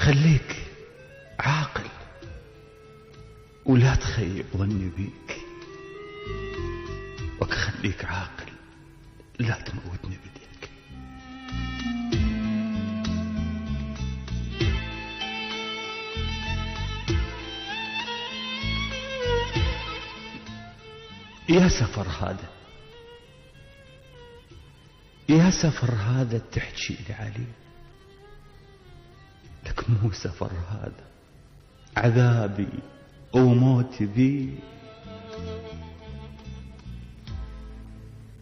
خليك عاقل ولا تخيب ظني بيك، وخليك عاقل لا تموتني بديك. يا سفر هذا، يا سفر هذا تحكي لي عليه، لك مو سفر هذا عذابي وموتي بيه.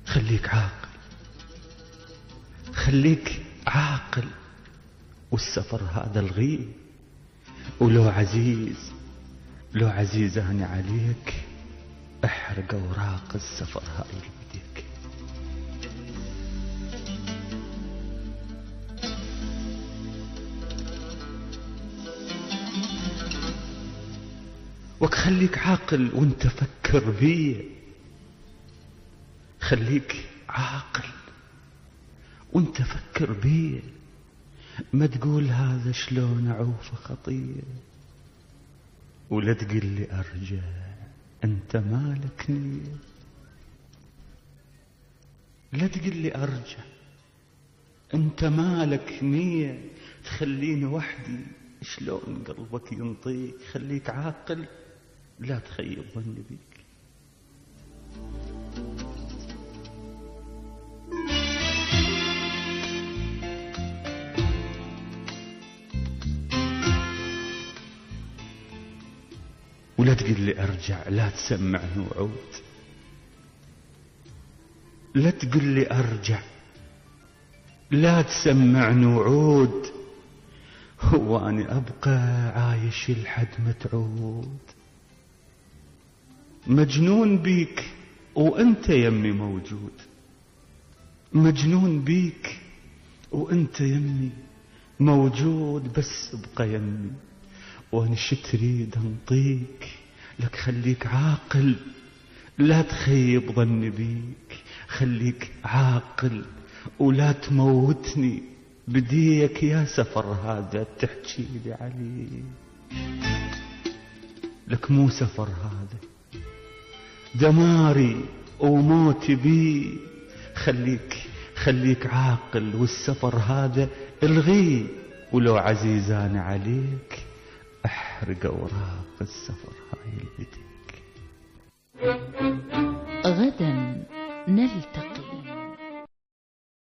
خليك عاقل، خليك عاقل، والسفر هذا الغيه، ولو عزيز لو عزيز أنا عليك احرق اوراق السفر هاي بيديك. وخليك عاقل وانت فكر بيه، خليك عاقل وانت فكر بيه، ما تقول هذا شلون اعوفه خطيه، ولا تقل لي ارجع انت مالك نية، لا تقل لي ارجع انت مالك نية، تخليني وحدي شلون قلبك ينطيك. خليك عاقل لا تخيب ظني بيك. ولا تقل لي ارجع، لا تسمعني وعود، لا تقل لي ارجع لا تسمعني وعود، هو أنا أبقى عايش لحد ما تعود. مجنون بيك وأنت يمي موجود، مجنون بيك وأنت يمي موجود، بس ابقى يمي وأنا شو تريد أنطيك. لك خليك عاقل لا تخيب ظني بيك، خليك عاقل ولا تموتني بديك. يا سفر هذا تحكي لي عليه، لك مو سفر هذا دماري وموتي بيه. خليك عاقل والسفر هذا الغيه، ولو عزيزان عليك احرق اوراق السفر هاي لبديك. غدا نلتقي.